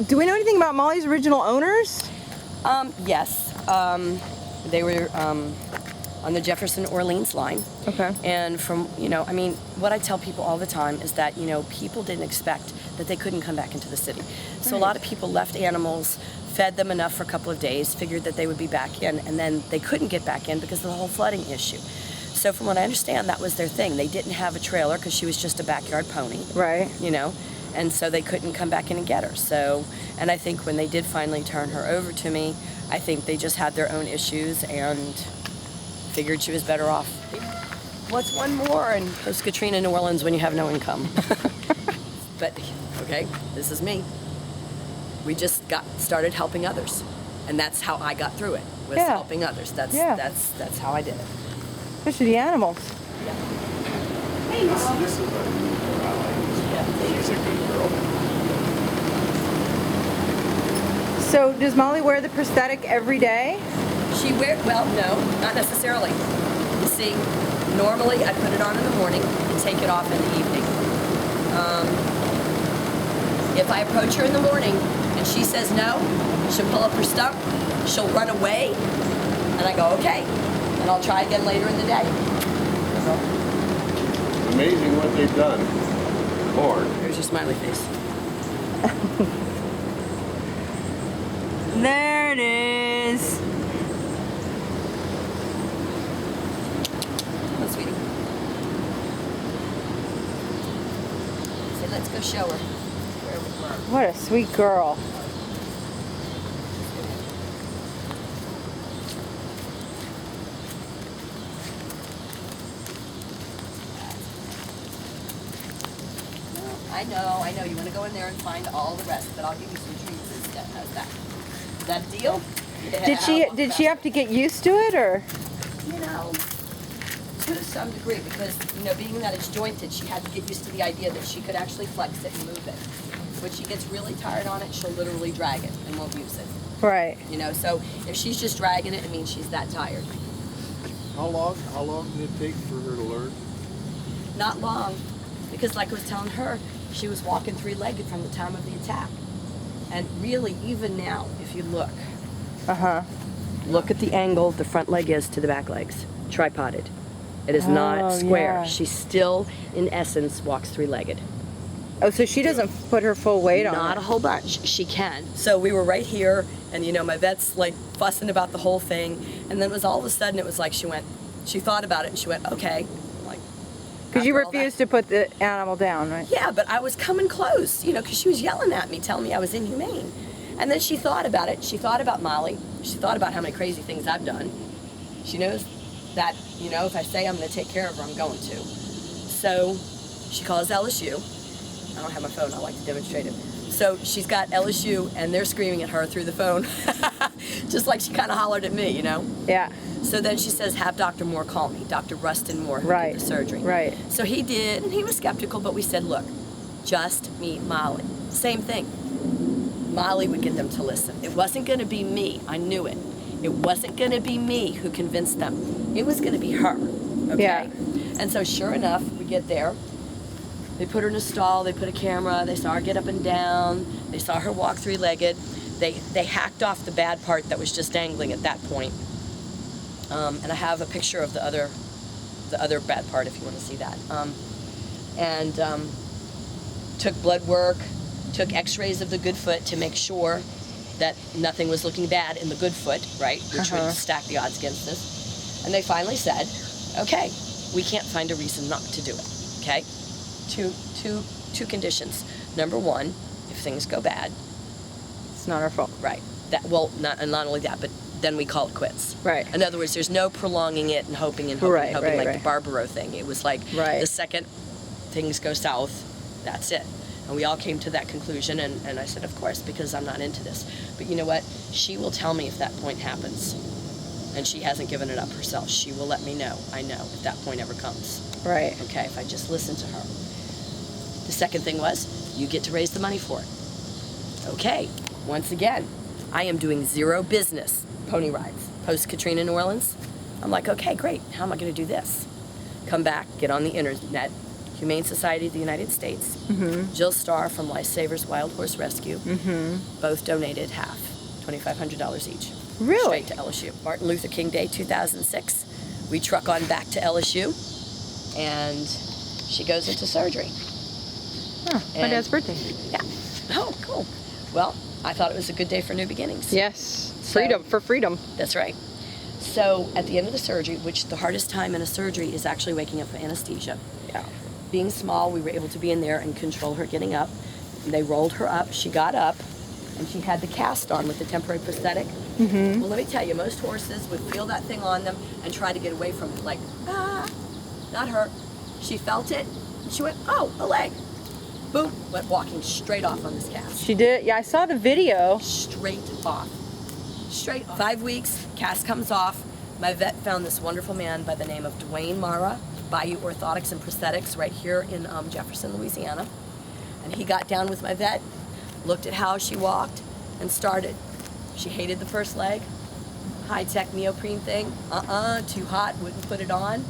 Do we know anything about Molly's original owners? Yes. They were on the Jefferson-Orleans line. Okay. And from, I mean, what I tell people all the time is that, people didn't expect that they couldn't come back into the city. So a lot of people left animals, fed them enough for a couple of days, figured that they would be back in, and then they couldn't get back in because of the whole flooding issue. So from what I understand, that was their thing. They didn't have a trailer because she was just a backyard pony. Right. And so they couldn't come back in and get her. So, and I think when they did finally turn her over to me, I think they just had their own issues and figured she was better off. What's one more in post-Katrina New Orleans when you have no income? But, okay, this is me. We just started helping others. And that's how I got through it, was helping others. That's how I did it. Especially the animals. Yeah. This is what I like. She's a good girl. So does Molly wear the prosthetic every day? Well, no, not necessarily. You see, normally I put it on in the morning and take it off in the evening. If I approach her in the morning and she says no, she'll pull up her stump, she'll run away, and I go, okay. And I'll try again later in the day. It's amazing what they've done. Lord. Here's your smiley face. There it is. Come on, sweetie. Say, let's go show her where we were. What a sweet girl. I know. You want to go in there and find all the rest, but I'll give you some treats instead. How's that? Is that a deal? Yeah, Did she have to get used to it, or? To some degree, because, being that it's jointed, she had to get used to the idea that she could actually flex it and move it. When she gets really tired on it, she'll literally drag it and won't use it. Right. So if she's just dragging it, it means she's that tired. How long did it take for her to learn? Not long, because like I was telling her, she was walking three-legged from the time of the attack. And really, even now, if you look, look at the angle the front leg is to the back legs, tripoded. It is not square. Yeah. She still, in essence, walks three-legged. Oh, so she doesn't put her full weight on Not it. a whole bunch. She can. So we were right here, and my vet's like fussing about the whole thing, and then it was all of a sudden, it was like she thought about it, and she went, okay. Because you refused to put the animal down, right? Yeah, but I was coming close, because she was yelling at me, telling me I was inhumane. And then she thought about it. She thought about Molly. She thought about how many crazy things I've done. She knows that, if I say I'm going to take care of her, I'm going to. So she calls LSU. I don't have my phone. I like to demonstrate it. So she's got LSU, and they're screaming at her through the phone, just like she kind of hollered at me, Yeah. So then she says, have Dr. Moore call me, Dr. Rustin Moore, who did the surgery. Right. So he did, and he was skeptical, but we said, look, just meet Molly. Same thing. Molly would get them to listen. It wasn't going to be me. I knew it. It wasn't going to be me who convinced them. It was going to be her. Okay? Yeah. And so sure enough, we get there. They put her in a stall. They put a camera. They saw her get up and down. They saw her walk three-legged. They hacked off the bad part that was just dangling at that point. And I have a picture of the other bad part if you want to see that. Took blood work, took x-rays of the good foot to make sure that nothing was looking bad in the good foot, right? Which would stack the odds against us. And they finally said, okay, we can't find a reason not to do it, okay? Two conditions. Number one, if things go bad. It's not our fault. Right. Not only that, but then we call it quits. Right. In other words, there's no prolonging it and hoping and hoping Right, and hoping right, like right. the Barbaro thing. It was like the second things go south, that's it. And we all came to that conclusion, and I said, of course, because I'm not into this. But you know what? She will tell me if that point happens. And she hasn't given it up herself. She will let me know. I know if that point ever comes. Right. Okay, if I just listen to her. The second thing was, you get to raise the money for it. Okay, once again, I am doing zero business pony rides. Post-Katrina New Orleans, I'm like, okay, great. How am I going to do this? Come back, get on the internet, Humane Society of the United States, Jill Starr from Lifesavers Wild Horse Rescue, both donated half, $2,500 each. Really? Straight to LSU. Martin Luther King Day 2006, we truck on back to LSU, and she goes into surgery. Huh, my And- dad's birthday. Yeah. Oh, cool. Well, I thought it was a good day for new beginnings. Yes. So- Freedom, for freedom. That's right. So at the end of the surgery, which the hardest time in a surgery is actually waking up from anesthesia. Yeah. Being small, we were able to be in there and control her getting up. They rolled her up. She got up, and she had the cast on with the temporary prosthetic. Well, let me tell you, most horses would feel that thing on them and try to get away from it, like, ah. Not her. She felt it. And she went, oh, a leg. Boom, went walking straight off on this cast. She did. Yeah, I saw the video. Straight off. Straight off. 5 weeks, cast comes off. My vet found this wonderful man by the name of Dwayne Mara, Bayou Orthotics and Prosthetics, right here in Jefferson, Louisiana. And he got down with my vet, looked at how she walked, and started. She hated the first leg. High-tech neoprene thing. Too hot, wouldn't put it on.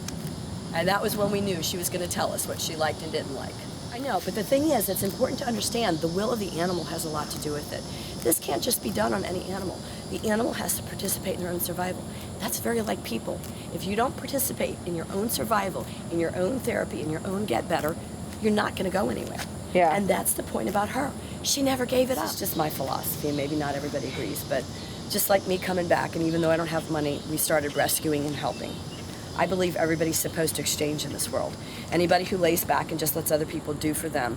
And that was when we knew she was going to tell us what she liked and didn't like. I know, but the thing is, it's important to understand the will of the animal has a lot to do with it. This can't just be done on any animal. The animal has to participate in their own survival. That's very like people. If you don't participate in your own survival, in your own therapy, in your own get better, you're not going to go anywhere. Yeah. And that's the point about her. She never gave it up. It's just my philosophy, and maybe not everybody agrees, but just like me coming back, and even though I don't have money, we started rescuing and helping. I believe everybody's supposed to exchange in this world. Anybody who lays back and just lets other people do for them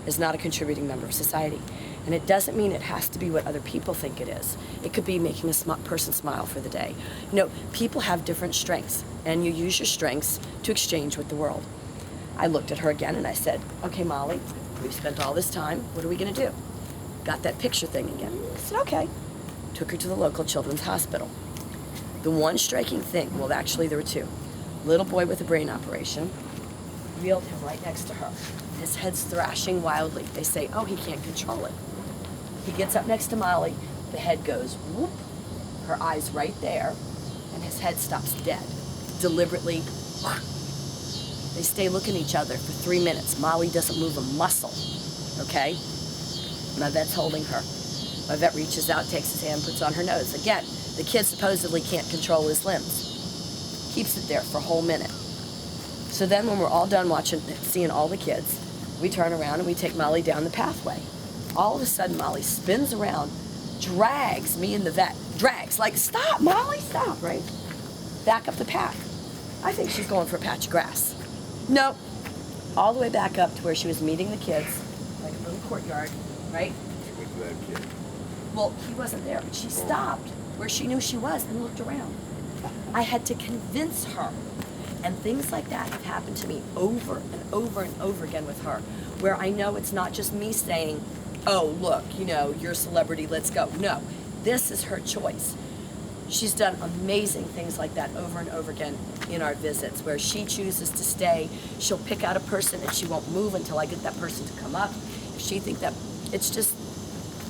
is not a contributing member of society. And it doesn't mean it has to be what other people think it is. It could be making a person smile for the day. You know, people have different strengths, and you use your strengths to exchange with the world. I looked at her again and I said, okay, Molly, we've spent all this time. What are we going to do? Got that picture thing again. I said, okay. Took her to the local children's hospital. The one striking thing, well, actually there were two. Little boy with a brain operation, wheeled him right next to her. His head's thrashing wildly. They say, oh, he can't control it. He gets up next to Molly, the head goes whoop, her eyes right there, and his head stops dead. Deliberately, they stay looking at each other for 3 minutes. Molly doesn't move a muscle, okay? My vet's holding her. My vet reaches out, takes his hand, puts on her nose. Again, the kid supposedly can't control his limbs. Keeps it there for a whole minute. So then when we're all done watching, seeing all the kids, we turn around and we take Molly down the pathway. All of a sudden, Molly spins around, drags me and the vet. Drags, like, stop, Molly, stop, right? Back up the path. I think she's going for a patch of grass. Nope. All the way back up to where she was meeting the kids, like a little courtyard, right? With that kid. Well, he wasn't there, but she stopped where she knew she was and looked around. I had to convince her. And things like that have happened to me over and over and over again with her, where I know it's not just me saying, oh, look, you know, you're a celebrity, let's go. No, this is her choice. She's done amazing things like that over and over again in our visits, where she chooses to stay. She'll pick out a person and she won't move until I get that person to come up. If she think that, it's just,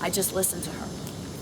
I just listen to her.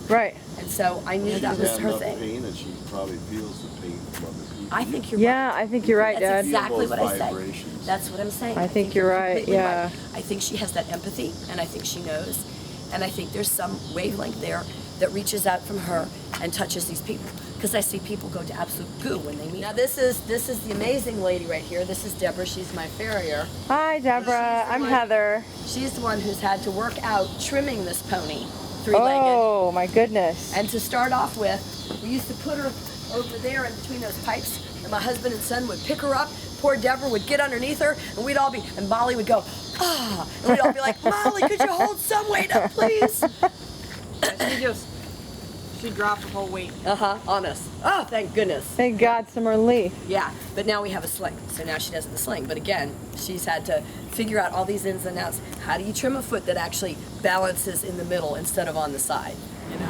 Right. And so I knew that was her thing. Pain, and she probably feels the pain from other people. I think you're Yeah, right. I think you're right, That's Dad. exactly Feel what those I say. vibrations. That's what I'm saying. I think you're right, completely yeah. right. I think she has that empathy, and I think she knows, and I think there's some wavelength there that reaches out from her and touches these people. Because I see people go to absolute goo when they meet. Now this is the amazing lady right here. This is Deborah. She's my farrier. Hi, Deborah. I'm one- Heather. She's the one who's had to work out trimming this pony, three-legged. Oh, my goodness. And to start off with, we used to put her over there in between those pipes, and my husband and son would pick her up. Poor Deborah would get underneath her, and we'd all be, and Molly would go, ah, and we'd all be like, Molly, could you hold some weight up, please? She dropped the whole weight. On us. Oh, thank goodness. Thank God, some relief. Yeah, but now we have a sling, so now she does the sling. But again, she's had to figure out all these ins and outs. How do you trim a foot that actually balances in the middle instead of on the side? You know.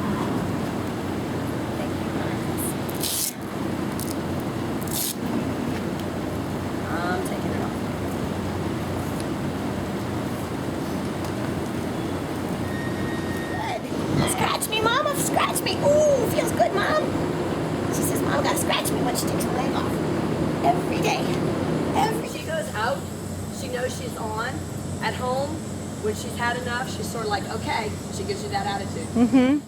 I'm taking it off. Good. Scratch me, Mama. Scratch me. Ooh, feels good, Mom. She says, Mom, gotta scratch me when she takes her leg off. Every day. She goes out, she she knows she's on. At home, when she's had enough, she's sort of like, okay, she gives you that attitude.